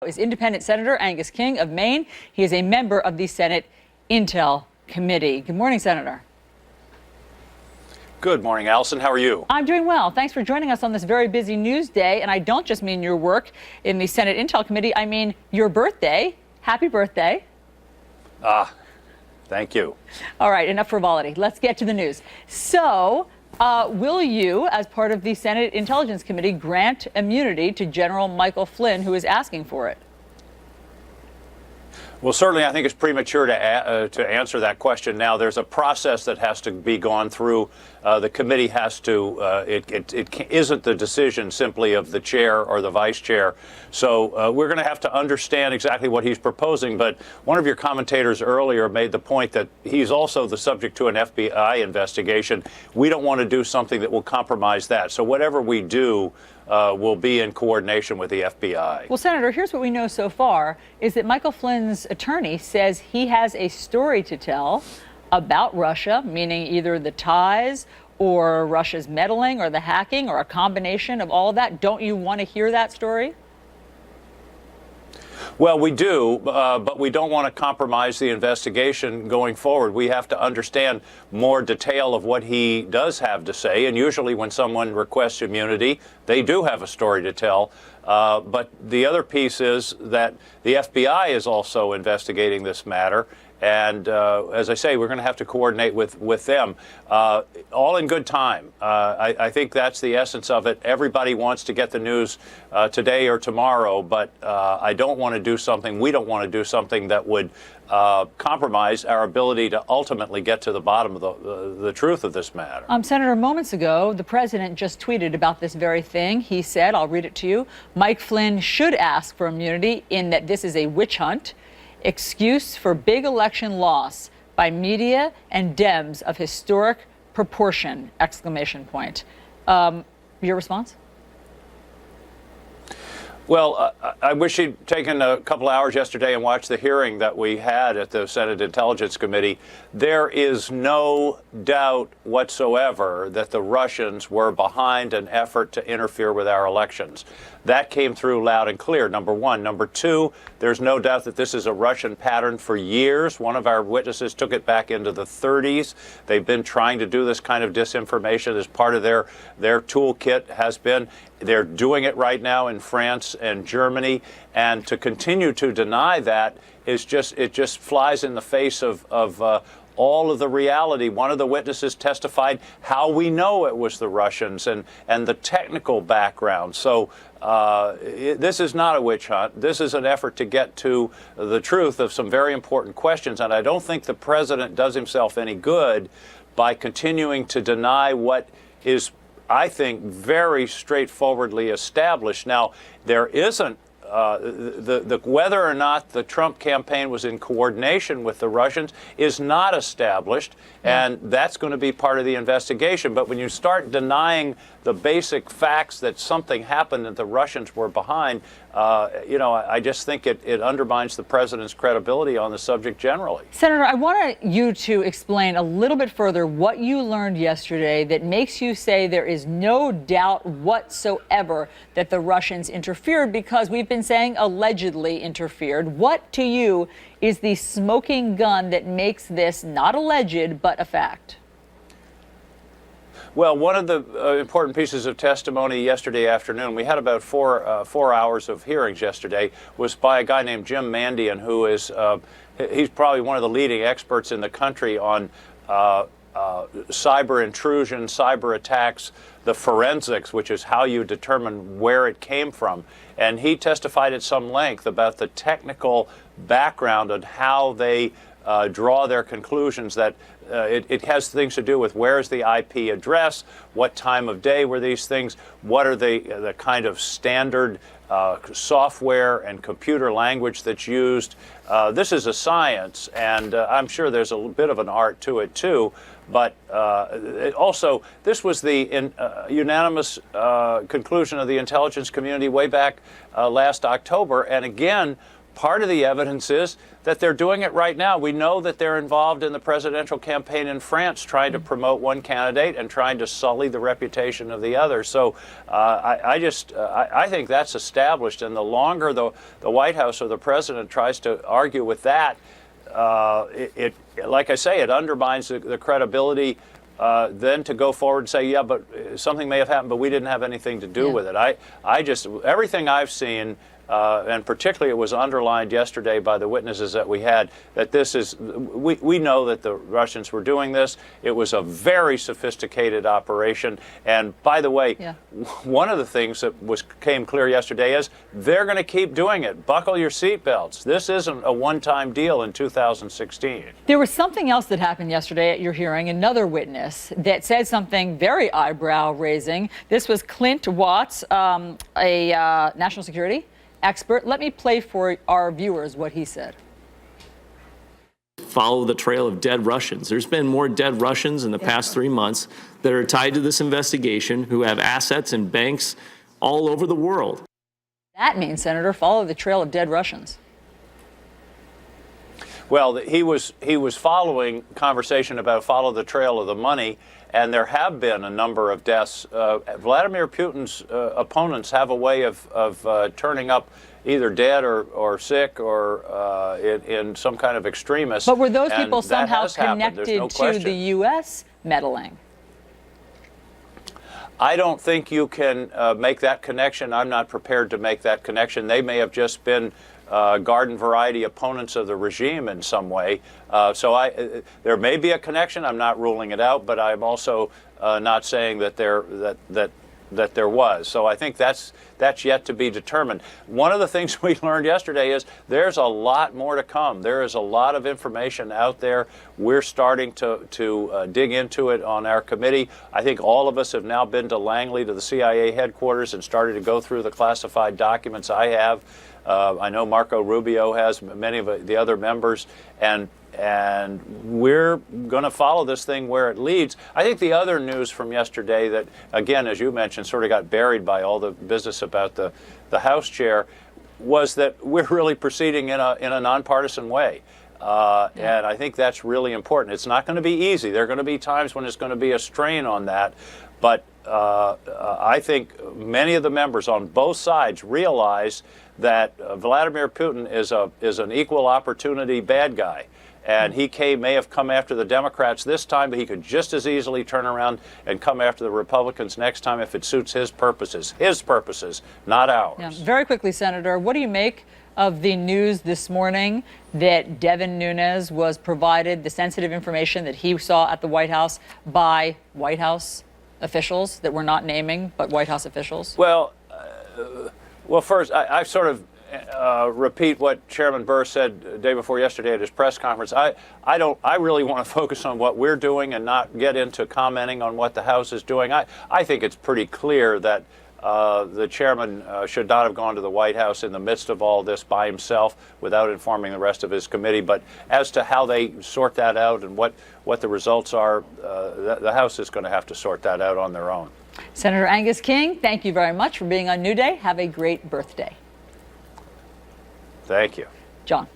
Is Independent Senator Angus King of Maine. He is a member of the Senate Intel Committee. Good morning, Senator. Good morning, Allison. How are you? I'm doing well. Thanks for joining us on this very busy news day. And I don't just mean your work in the Senate Intel Committee. I mean your birthday. Happy birthday. Thank you. All right, enough frivolity. Let's get to the news. So, will you, as part of the Senate Intelligence Committee, grant immunity to General Michael Flynn, who is asking for it? Well, certainly, I think it's premature to answer that question now. There's a process that has to be gone through. The committee has to. It isn't the decision simply of the chair or the vice chair. So we're going to have to understand exactly what he's proposing. But one of your commentators earlier made the point that he's also the subject to an FBI investigation. We don't want to do something that will compromise that. So whatever we do will be in coordination with the FBI. Well, Senator, here's what we know so far, is that Michael Flynn's attorney says he has a story to tell about Russia, meaning either the ties or Russia's meddling or the hacking or a combination of all of that. Don't you want to hear that story? Well, we do, but we don't want to compromise the investigation going forward. We have to understand more detail of what he does have to say. And usually when someone requests immunity, they do have a story to tell. But the other piece is that the FBI is also investigating this matter. And as I say, we're going to have to coordinate with them, all in good time. I think that's the essence of it. Everybody wants to get the news today or tomorrow, but I don't want to do something, we don't want to do something that would compromise our ability to ultimately get to the bottom of the truth of this matter. Senator, moments ago, the president just tweeted about this very thing. He said, I'll read it to you, Mike Flynn should ask for immunity in that this is a witch hunt. Excuse for big election loss by media and Dems of historic proportion, exclamation point. Your response? Well, I wish he'd taken a couple hours yesterday and watched the hearing that we had at the Senate Intelligence Committee. There is no doubt whatsoever that the Russians were behind an effort to interfere with our elections. That came through loud and clear, number one. Number two, there's no doubt that this is a Russian pattern for years. One of our witnesses took it back into the 30s. They've been trying to do this kind of disinformation as part of their toolkit has been. They're doing it right now in France and Germany, and to continue to deny that is just flies in the face of all of the reality. One of the witnesses testified how we know it was the Russians and the technical background. So this is not a witch hunt. This is an effort to get to the truth of some very important questions, and I don't think the president does himself any good by continuing to deny what is, I think, very straightforwardly established. Now, there isn't whether or not the Trump campaign was in coordination with the Russians is not established, and that's going to be part of the investigation. But when you start denying the basic facts that something happened that the Russians were behind, I just think it undermines the president's credibility on the subject generally. Senator, I want you to explain a little bit further what you learned yesterday that makes you say there is no doubt whatsoever that the Russians interfered, because we've been saying allegedly interfered. What to you is the smoking gun that makes this not alleged but a fact? Well, one of the important pieces of testimony yesterday afternoon, we had about four hours of hearings yesterday, was by a guy named Jim Mandian, who is he's probably one of the leading experts in the country on cyber intrusion, cyber attacks, the forensics, which is how you determine where it came from. And he testified at some length about the technical background on how they draw their conclusions, that it has things to do with where's the IP address, what time of day were these things, what are the kind of standard software and computer language that's used. This is a science, and I'm sure there's a bit of an art to it too. But also, this was the unanimous conclusion of the intelligence community way back last October, and again, part of the evidence is that they're doing it right now. We know that they're involved in the presidential campaign in France, trying to promote one candidate and trying to sully the reputation of the other. So I think that's established. And the longer the White House or the president tries to argue with that, like I say, it undermines the credibility. Then to go forward and say, yeah, but something may have happened, but we didn't have anything to do with it. Everything I've seen, and particularly it was underlined yesterday by the witnesses that we had, that we know that the Russians were doing this. It was a very sophisticated operation. And by the way, one of the things that came clear yesterday is they're going to keep doing it. Buckle your seatbelts. This isn't a one-time deal in 2016. There was something else that happened yesterday at your hearing, another witness that said something very eyebrow-raising. This was Clint Watts, a national security expert. Let me play for our viewers what he said. Follow the trail of dead Russians. There's been more dead Russians in the past 3 months that are tied to this investigation, who have assets in banks all over the world. That means, Senator, follow the trail of dead Russians. Well, he was following conversation about follow the trail of the money, and there have been a number of deaths. Vladimir Putin's opponents have a way of turning up either dead or sick or in some kind of extremist. But were those people somehow connected to the U.S. meddling? I don't think you can make that connection. I'm not prepared to make that connection. They may have just been garden variety opponents of the regime in some way. So there may be a connection. I'm not ruling it out, but I'm also not saying that there was. So I think that's yet to be determined. One of the things we learned yesterday is there's a lot more to come. There is a lot of information out there. We're starting to dig into it on our committee. I think all of us have now been to Langley, to the CIA headquarters, and started to go through the classified documents. I have. I know Marco Rubio has, many of the other members, and we're going to follow this thing where it leads. I think the other news from yesterday that, again, as you mentioned, sort of got buried by all the business about the House chair, was that we're really proceeding in a nonpartisan way. And I think that's really important. It's not going to be easy. There are going to be times when it's going to be a strain on that. But I think many of the members on both sides realize that Vladimir Putin is an equal opportunity bad guy. And he may have come after the Democrats this time, but he could just as easily turn around and come after the Republicans next time if it suits his purposes, not ours. Yeah. Very quickly, Senator, what do you make of the news this morning that Devin Nunes was provided the sensitive information that he saw at the White House by White House officials that we're not naming, but White House officials? Well, first, I sort of repeat what Chairman Burr said the day before yesterday at his press conference. I really want to focus on what we're doing and not get into commenting on what the House is doing. I think it's pretty clear that the chairman should not have gone to the White House in the midst of all this by himself without informing the rest of his committee. But as to how they sort that out and what the results are, the House is going to have to sort that out on their own. Senator Angus King, thank you very much for being on New Day. Have a great birthday. Thank you. John.